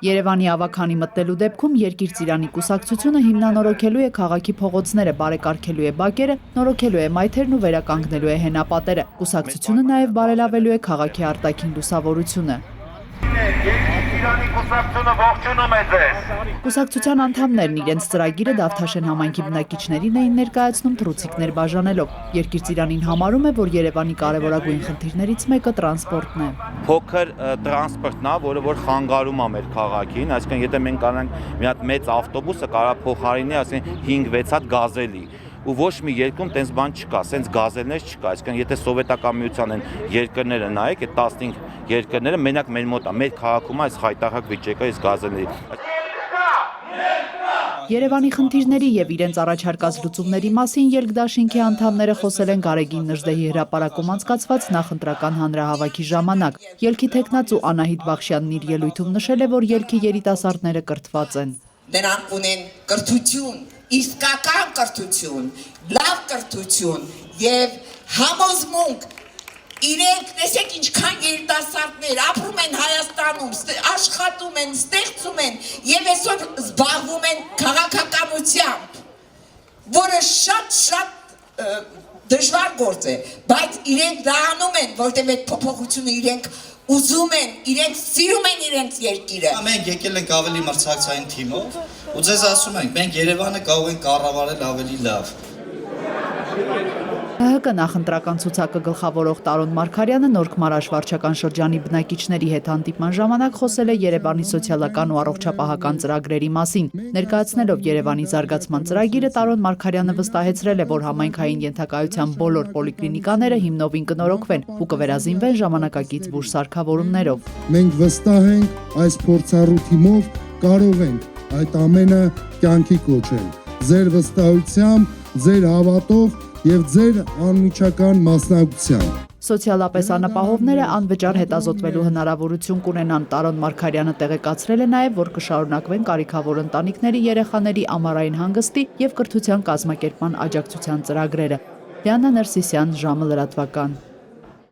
Երևանի ավագանի մտնելու դեպքում Երկիր Ծիրանի կուսակցությունը հիմնանորոգելու է քաղաքի փողոցները, բարեկարգելու է բակերը, նորոգելու է մայթերն ու վերականգնելու է հենապատերը։ Կուսակցությունը նաև բարելավելու է քաղաքի արտաքին լուսավորությունը։ Կուսակցության անդամներն իրենց ծրագիրը Դավթաշեն համայնքի բնակիչներին էին ներկայացնում թռուցիկներ բաժանելով։ Երկիր Ծիրանին համարում է, որ Երևանի կարևորագույն խնդիրներից մեկը տրանսպորտն է։ Փոքր տրանսպորտն է, որը որ խանգարում է մեր քաղաքին, այսինքն եթե մենք կանենք մի հատ մեծ ավտոբուսը կարա փոխարինի, ասենք 5-6 հատ գազելի ու ոչ մի երկրում տենց բան չկա, սենց գազելներ չկա, այսինքն եթե սովետական միության են երկրները նայեք, այդ 15 երկրները մենակ մեր մոտ է, մեր քաղաքում է այս խայտարակ վիճակը այս գազելների։ Երևանի խնդիրների եւ իրենց առաջարկած լուծումների մասին Ելք-դաշինքի անդամները խոսել են Գարեգին Նժդեհի հրապարակում անցկացված նախընտրական հանրահավաքի ժամանակ։ Ելքի թեկնածու Անահիտ Բախշյանն իր ելույթում նշել է, որ ելքի երիտասարդները կրթված են։ Նրանք ունեն կրթություն, իսկական կրթություն, լավ կրթություն եւ համոզմունք։ Իրենք տեսեք ինչքան երիտասարդներ ապրում են Հայաստանում, աշխատում են, ստեղծում են եւ այսօր զբաղվում են քաղաքականությամբ, որը շատ դժվար գործ է, բայց իրենք դա անում են, որտեղ այդ փոփոխությունը իրենք ուզում են, իրենք սիրում են իրենց երկիրը։ Մենք եկել ենք ավելի մրցակցային թիմով ու ձեզ ասում ենք, մենք Երևանը կարող ենք կառավարել ավելի լավ։ ՀՀԿ նախընտրական ցուցակը գլխավորող Տարոն Մարգարյանը Նորք-Մարաշ վարչական շրջանի բնակիչների հետ հանդիպման ժամանակ խոսել է Երևանի սոցիալական ու առողջապահական ծրագրերի մասին։ Ներկայացնելով Երևանի զարգացման ծրագիրը Տարոն Մարգարյանը վստահեցրել է, որ համայնքային ենթակայության բոլոր պոլիկլինիկաները հիմնովին կնորոգվեն ու կվերազինվեն ժամանակակից բուժսարքավորումներով։ Մենք վստահ ենք այս փորձառու թիմով կարող ենք այդ ամենը կյանքի կոչել։ Ձեր վստահությամբ, ձեր հավատով եւ ձեր անմիջական մասնակցությամբ։ Սոցիալապես անապահովները անվճար հետազոտվելու հնարավորություն կունենան։ Տարոն Մարգարյանը տեղեկացրել է նաև, որ կշարունակվեն կարիքավոր ընտանիքների երեխաների ամառային հանգստի եւ կրթության կազմակերպման աջակցության ծրագրերը։ Լիաննա Ներսիսյան, ժամը լրատվական։